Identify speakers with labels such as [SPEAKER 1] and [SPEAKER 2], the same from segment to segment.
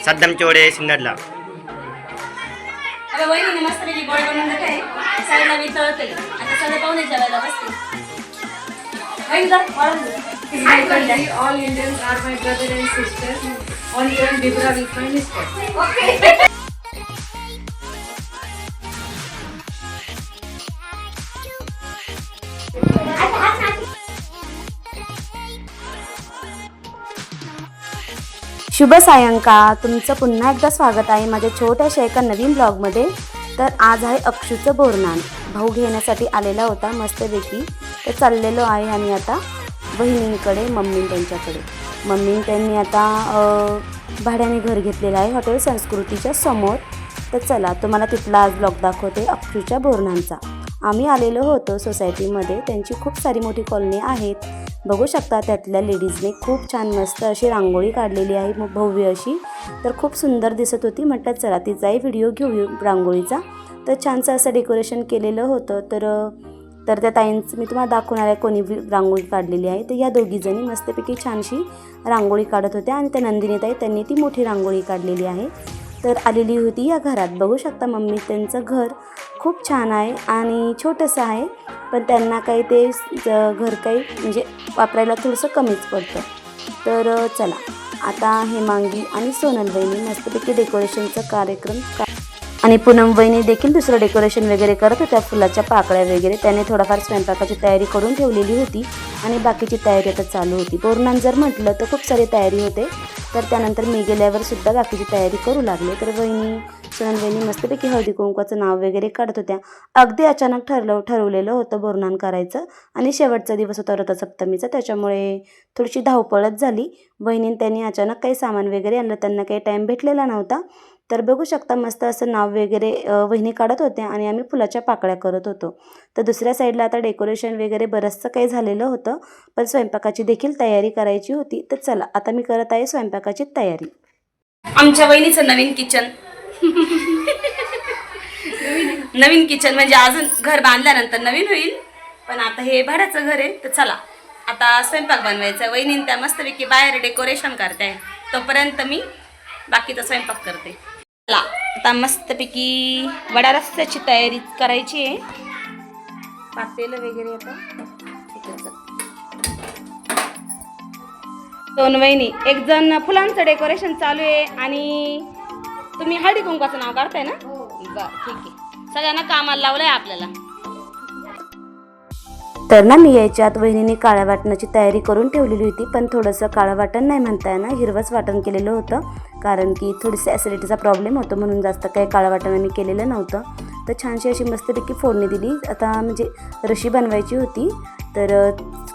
[SPEAKER 1] सद्दाम चोडे सिन्नरला
[SPEAKER 2] अबे वहिनी मस्त पैकी गोड बनवून देते साईडला मी तळते आता सगळे पाहुणे जेवायला बसते वहिनी जा वाढून दे
[SPEAKER 3] All Indians are my brother and sister. Only one Bibra is my mister. Okay.
[SPEAKER 4] शुभ सायंकाळ. तुमचं पुन्हा एकदा स्वागत आहे माझ्या छोट्याशा एका नवीन ब्लॉगमध्ये. तर आज आहे अक्षूचं बोरनान. भाऊ घेण्यासाठी आलेला होता मस्तपैकी. तर चाललेलो आहे आम्ही आता बहिणींकडे, त्यांच्याकडे. त्यांनी आता भाड्याने घर घेतलेलं आहे हॉटेल संस्कृतीच्या समोर. तर चला तुम्हाला तिथला आज ब्लॉग दाखवते अक्षूच्या बोरनांचा. आम्ही आलेलो होतो सोसायटीमध्ये. त्यांची खूप सारी मोठी कॉलनी आहेत, बघू शकता. त्यातल्या लेडीजने खूप छान मस्त अशी रांगोळी काढलेली आहे, भव्य अशी. तर खूप सुंदर दिसत होती. म्हटलं चला तिचाही व्हिडिओ घेऊ रांगोळीचा. तर छानसं असं डेकोरेशन केलेलं होतं. तर त्या ताईंचं मी तुम्हाला दाखवणार आहे कोणी रांगोळी काढलेली आहे. तर या दोघीजणी मस्तपैकी छानशी रांगोळी काढत होत्या आणि त्या नंदिनी ताई त्यांनी ती मोठी रांगोळी काढलेली आहे. तर आलेली होती या घरात. बघू शकता त्यांचं घर खूप छान आहे आणि छोटंसं आहे, पण त्यांना काही ते घर काही म्हणजे वापरायला थोडंसं कमीच पडतं. तर चला आता हेमांगी आणि सोनल वहिनी मस्तपैकी डेकोरेशनचा कार्यक्रम आणि पूनम वहिनी देखील दुसरं डेकोरेशन वगैरे करत होत्या, फुलाच्या पाकळ्या वगैरे. त्याने थोडाफार स्वयंपाकाची तयारी करून ठेवलेली होती आणि बाकीची तयारी आता चालू होती. बोरनान जर म्हटलं तर खूप सारी तयारी होते. तर त्यानंतर मी गेल्यावर सुद्धा बाकीची तयारी करू लागले. तर सोनल वहिनी मस्तपैकी हळदी कुंकवाचं नाव वगैरे काढत होत्या. अगदी अचानक ठरवलेलं होतं बोरनान करायचं आणि शेवटचा दिवस होता रथसप्तमीचा, त्याच्यामुळे थोडीशी धावपळच झाली. त्यांनी अचानक काही सामान वगैरे आणलं, त्यांना काही टाईम भेटलेला नव्हता. तर बघू शकता मस्त असं नाव वगैरे वहिनी काढत होत्या आणि आम्ही फुलाच्या पाकळ्या करत होतो. तर दुसऱ्या साईडला आता डेकोरेशन वगैरे बरंचसं काही झालेलं होतं, पण स्वयंपाकाची देखील तयारी करायची होती. तर चला आता मी करत आहे स्वयंपाकाची तयारी.
[SPEAKER 2] आमच्या वहिनीचं नवीन किचन नवीन किचन म्हणजे अजून घर बांधल्यानंतर नवीन होईल, पण आता हे भाड्याचं घर आहे. तर चला आता स्वयंपाक बनवायचा. वहिनी त्या मस्तपैकी बाहेर डेकोरेशन करते, तोपर्यंत मी बाकीचा स्वयंपाक करते. चला आता मस्तपैकी वडा रस्त्याची तयारी करायची आहे. पातेलं वगैरे आता दोन वहिनी, एक जण फुलांचं डेकोरेशन चालू आहे आणि तुम्ही हळदी कुंकवाचं नाव काढताय ना? बरं ठीक आहे. सगळ्यांना कामाला लावलंय आपल्याला.
[SPEAKER 4] तर ना मी यायच्या आत वहिनीने काळ्या वाटणाची तयारी करून ठेवलेली होती, पण थोडंसं काळं वाटण नाही म्हणता येणार, हिरवंच वाटण केलेलं होतं. कारण की थोडीशी ॲसिडिटीचा प्रॉब्लेम होतो, म्हणून जास्त काही काळं वाटण आम्ही केलेलं नव्हतं. तर छानशी अशी मस्तपैकी फोडणी दिली. आता म्हणजे रशी बनवायची होती, तर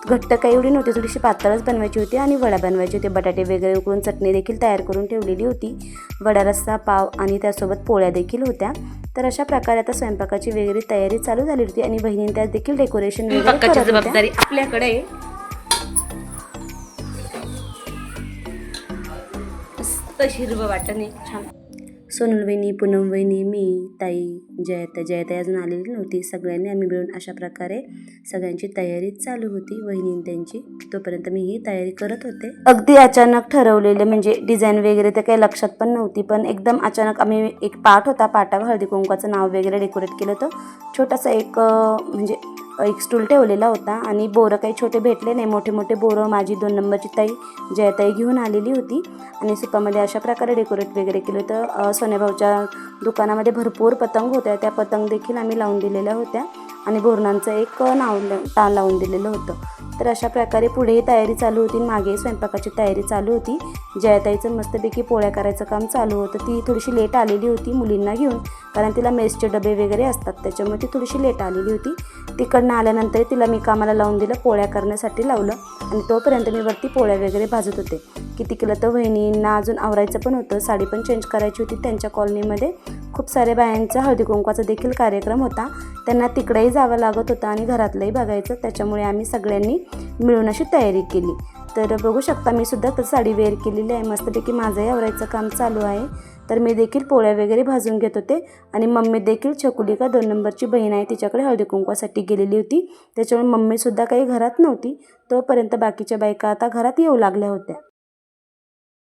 [SPEAKER 4] घट्ट काही एवढी नव्हती, थोडीशी पातळच बनवायची होती आणि वडा बनवायचे होते. बटाटे वगैरे उकळून चटणी देखील तयार करून ठेवलेली होती. वडा रस्सा, पाव आणि त्यासोबत पोळ्या देखील होत्या. तर अशा प्रकारे आता स्वयंपाकाची वगैरे तयारी चालू झाली होती आणि बहिणीने त्यात देखील डेकोरेशन वगैरे
[SPEAKER 2] जबाबदारी आपल्याकडे. मस्त हिरवं वाटण छान.
[SPEAKER 4] सोनल वहिनी, पूनम वहिनी, मी, ताई, जयताई अजून आलेली नव्हती. सगळ्यांनी आम्ही मिळून अशा प्रकारे सगळ्यांची तयारी चालू होती वहिनी त्यांची. तोपर्यंत मी ही तयारी करत होते. अगदी अचानक ठरवलेलं म्हणजे डिझाईन वगैरे तर काही लक्षात पण नव्हती, पण एकदम अचानक आम्ही एक पाट होता, पाटावर हळदी कुंकवाचं नाव वगैरे डेकोरेट केलं होतं. छोटासा एक म्हणजे एक स्टूल ठेवलेला होता आणि बोरं काही छोटे भेटले नाही, मोठे मोठे बोरं माझी 2 नंबरची ताई जयताई घेऊन आलेली होती आणि सुपामध्ये अशा प्रकारे डेकोरेट वगैरे केलं होतं. सोन्याभाऊच्या दुकानामध्ये भरपूर पतंग होत्या, त्या पतंग देखील आम्ही लावून दिलेल्या होत्या आणि बोरणांचं एक नाव लावून दिलेलं होतं. तर अशा प्रकारे पुढेही तयारी चालू होती, मागे स्वयंपाकाची तयारी चालू होती. जयताईचं मस्तपैकी पोळ्या करायचं काम चालू होतं. ती थोडीशी लेट आलेली होती मुलींना घेऊन, कारण तिला मेसचे डबे वगैरे असतात, त्याच्यामुळे ती थोडीशी लेट आलेली होती. तिकडनं आल्यानंतर तिला मी कामाला लावून दिलं, पोळ्या करण्यासाठी लावलं आणि तोपर्यंत मी वरती पोळ्या वगैरे भाजत होते. किती केलं तर वहिनींना अजून आवरायचं पण होतं, साडी पण चेंज करायची होती. त्यांच्या कॉलनीमध्ये खूप साऱ्या बायांचा हळदी कुंकवाचा देखील कार्यक्रम होता, त्यांना तिकडेही जावं लागत होतं आणि घरातलंही बघायचं, त्याच्यामुळे आम्ही सगळ्यांनी मिळून अशी तयारी केली. तर बघू शकता मी सुद्धा तर साडी वेअर केलेली आहे, मस्तपैकी माझंही आवरायचं काम चालू आहे. तर मी देखील पोळ्या वगैरे भाजून घेत होते आणि मम्मी देखील छकुलिका 2 नंबरची बहीण आहे, तिच्याकडे हळदी कुंकवासाठी गेलेली होती, त्याच्यामुळे मम्मीसुद्धा काही घरात नव्हती. तोपर्यंत बाकीच्या बायका आता घरात येऊ लागल्या होत्या.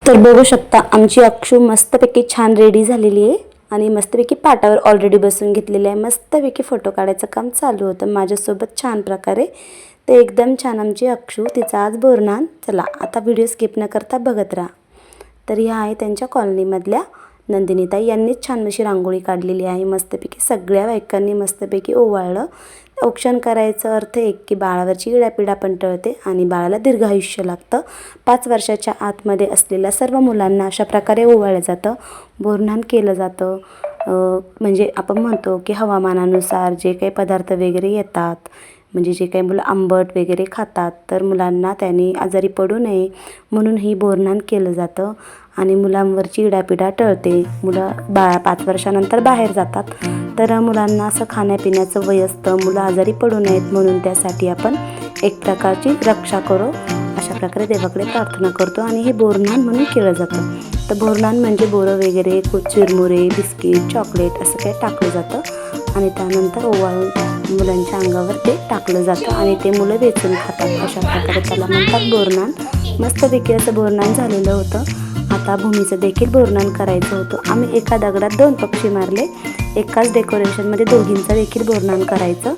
[SPEAKER 4] तर बघू शकता आमची अक्षू मस्तपैकी छान रेडी झालेली आहे आणि मस्तपैकी पाटावर ऑलरेडी बसून घेतलेली आहे. मस्तपैकी फोटो काढायचं काम चालू होतं माझ्यासोबत छान प्रकारे. ते एकदम छान आमची अक्षू, तिचा आज बोरनान. चला आता व्हिडिओ स्किप न करता बघत राहा. तर ह्या आहे त्यांच्या कॉलनीमधल्या नंदिनीताई. यांनीच छान अशी रांगोळी काढलेली आहे मस्तपैकी. सगळ्या बायकांनी मस्तपैकी ओवाळलं. औक्षण करायचं अर्थ एक की बाळावरची इडापिडा पण टळते आणि बाळाला दीर्घ आयुष्य लागतं. 5 वर्षाच्या आतमध्ये असलेल्या सर्व मुलांना अशा प्रकारे ओवाळलं जातं, बोरनान केलं जातं. म्हणजे आपण म्हणतो की हवामानानुसार जे काही पदार्थ वगैरे येतात, म्हणजे जे काही मुलं आंबट वगैरे खातात, तर मुलांना त्यांनी आजारी पडू नये म्हणून ही बोरनान केलं जातं आणि मुलांवरची इडापिडा टळते. मुलं 5 वर्षानंतर बाहेर जातात, तर मुलांना असं खाण्यापिण्याचं वय असतं, मुलं आजारी पडू नयेत म्हणून त्यासाठी आपण एक प्रकारची रक्षा करू अशा प्रकारे देवाकडे प्रार्थना करतो आणि हे बोरनान म्हणून केलं जातं. तर बोरनान म्हणजे बोरं वगैरे, चिरमुरे, बिस्किट, चॉकलेट असं काही टाकलं जातं आणि त्यानंतर ओवाळून मुलांच्या अंगावर ते टाकलं जातं आणि ते मुलं वेचून खातात. अशा प्रकारे त्याला म्हणतात बोरनान. मस्तपैकी असं बोरनान झालेलं होतं. आता भूमीचं देखील बोरनान करायचं होतं. आम्ही एका दगडात 2 पक्षी मारले. एकाच डेकोरेशनमध्ये दोघींचं देखील बोरनान करायचं.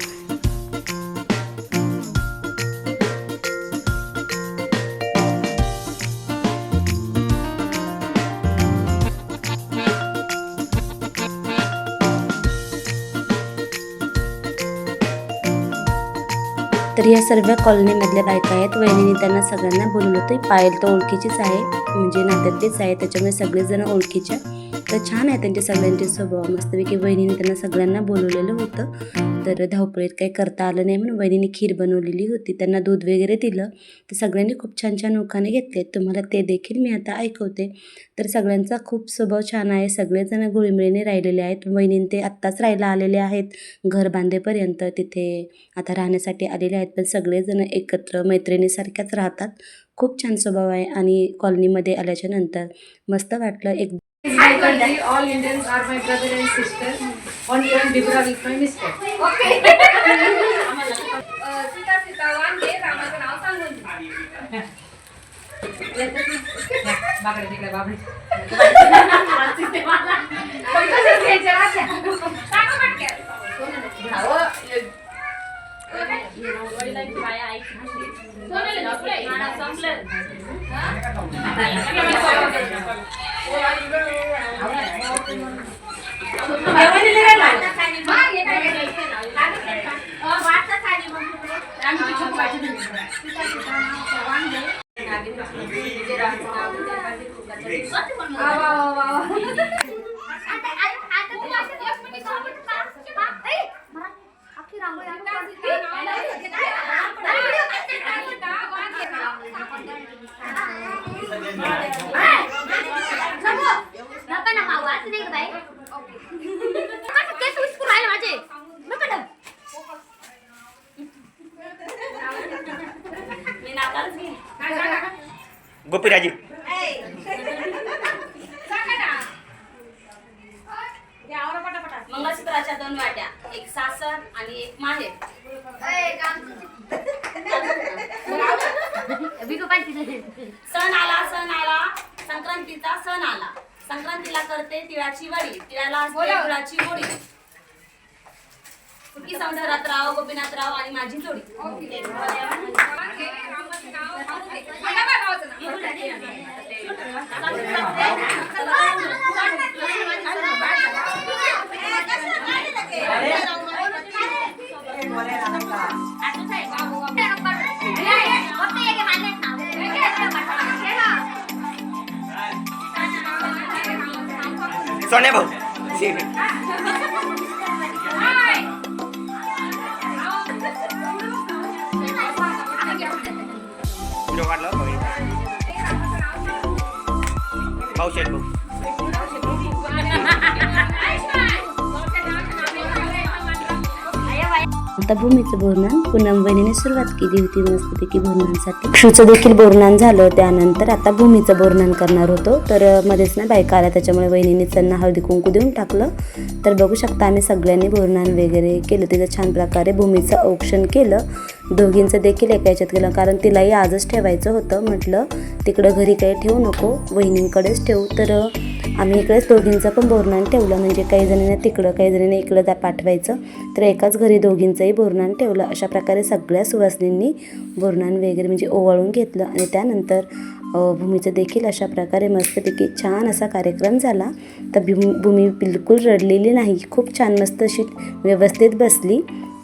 [SPEAKER 4] तर या सर्व कॉलनीमधल्या बायका आहेत. वहिनीने त्यांना सगळ्यांना बोलवलं होतं. पायल तर ओळखीचीच आहे, म्हणजे नात्यातलीच आहे, त्याच्यामुळे सगळेजण ओळखीच्या. तर छान आहे त्यांचे सगळ्यांचे स्वभाव. मस्तपैकी वहिनीने त्यांना सगळ्यांना बोलवलेलं होतं. तर धावपळीत काही करता आलं नाही म्हणून वहिनीने खीर बनवलेली होती. त्यांना दूध वगैरे दिलं. तर सगळ्यांनी खूप छान छान उखाणे घेतले. तुम्हाला ते देखील मी आता ऐकवते. तर सगळ्यांचा खूप स्वभाव छान आहे. सगळेजण घुळीमिळीने राहिलेले आहेत. वहिनीने ते आत्ताच राहायला आलेले आहेत. घर बांधेपर्यंत तिथे आता राहण्यासाठी आलेले आहेत. पण सगळेजण एकत्र मैत्रिणीसारख्याच राहतात. खूप छान स्वभाव आहे आणि कॉलनीमध्ये आल्याच्या नंतर मस्त वाटलं. एक
[SPEAKER 3] My country, all Indians are my brother and sister. Only one Dibra is my mister. Okay. Sita वांगे रामाचं नाव सांगून. बाकडे तिकडे बाबडे.
[SPEAKER 1] गोपीराजी
[SPEAKER 2] मंगळसूत्राच्या 2 वाट्या, एक सासर आणि एक माहेर. सण आला, संक्रांतीचा सण आला. संक्रांतीला करते तिळाची वडी, तिळाला असते गुळाची गोडी. सुखी संसारात राव गोपीनाथराव आणि माझी जोडी.
[SPEAKER 1] सोने भाऊ व्हिडिओ काढला भाऊ शेठ भाऊ.
[SPEAKER 4] आता भूमीचं बोरनान पूनम वहिनीने सुरुवात केली होती मस्तपैकी बोरनांसाठी. अक्षूचं देखील बोरनान झालं. त्यानंतर आता भूमीचं बोरनान करणार होतो. तर मध्येच ना बायका आल्या, त्याच्यामुळे वहिनीने त्यांना हळदी कुंकू देऊन टाकलं. तर बघू शकता आम्ही सगळ्यांनी बोरनान वगैरे केलं. तिथं छान प्रकारे भूमीचं औक्षण केलं. दोघींचं देखील एका याच्यात गेलं, कारण तिलाही आजच ठेवायचं होतं. म्हटलं तिकडं घरी काही ठेवू नको, वहिनींकडेच ठेवू. तर आम्ही इकडेच दोघींचं पण बोरनान ठेवलं, म्हणजे काही जणींना तिकडं काही जणींना इकडं पाठवायचं. तर एकाच घरी दोघींचंही बोरनान ठेवलं. अशा प्रकारे सगळ्या सुवासिनींनी बोरनान वगैरे म्हणजे ओवाळून घेतलं. आणि त्यानंतर भूमीचं देखील अशा प्रकारे मस्तपैकी छान असा कार्यक्रम झाला. तर भूमी बिलकुल रडलेली नाही, खूप छान मस्त अशी व्यवस्थित बसली.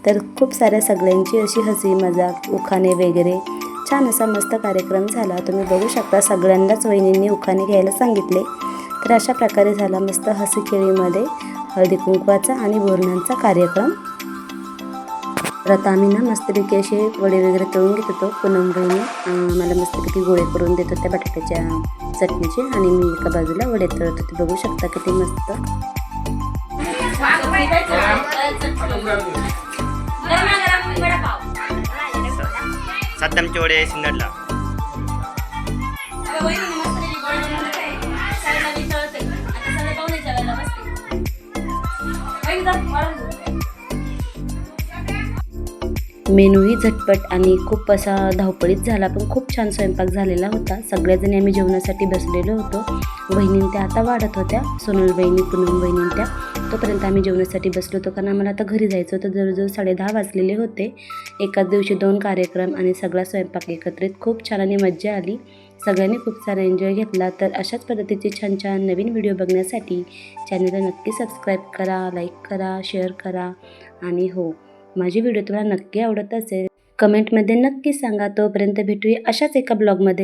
[SPEAKER 4] तर खूप साऱ्या सगळ्यांची अशी हसी मजाक उखाणे वगैरे छान असा मस्त कार्यक्रम झाला. तुम्ही बघू शकता सगळ्यांनाच वहिनींनी उखाणे घ्यायला सांगितले. तर अशा प्रकारे झाला मस्त हसी खेळीमध्ये हळदी कुंकवाचा आणि बोरनांचा कार्यक्रम. तर आता आम्ही ना मस्तपैकी असे वडे वगैरे तळून घेत होतो. पूनम बहिणी मला मस्तपैकी गोळे करून देत होत्या बटाट्याच्या चटणीचे, आणि मी एका बाजूला वडे तळत होते. बघू शकता किती मस्त.
[SPEAKER 1] सद्दामचे वडे सिन्नरला.
[SPEAKER 4] मेनूही झटपट आणि खूप असा धावपळीत झाला, पण खूप छान स्वयंपाक झालेला होता. सगळ्याजणी आम्ही जेवणासाठी बसलेलो होतो. वहिनीं त्या आता वाढत होत्या, सोनल वहिनी पूनम वहिनीं त्या. तोपर्यंत आम्ही जेवणासाठी बसलो होतो, कारण आम्हाला आता घरी जायचं होतं. जवळजवळ 10:30 वाजलेले होते. एकाच दिवशी 2 कार्यक्रम आणि सगळा स्वयंपाक एकत्रित. खूप छान आणि मज्जा आली. सगळ्यांनी खूप सारा एन्जॉय घेतला. तर अशाच पद्धतीचे छान छान नवीन व्हिडिओ बघण्यासाठी चॅनलला नक्की सबस्क्राईब करा, लाईक करा, शेअर करा. आणि हो, माझी व्हिडिओ तुम्हाला नक्की आवडत असेल कमेंटमध्ये नक्की सांगा. तोपर्यंत भेटूया अशाच एका ब्लॉगमध्ये.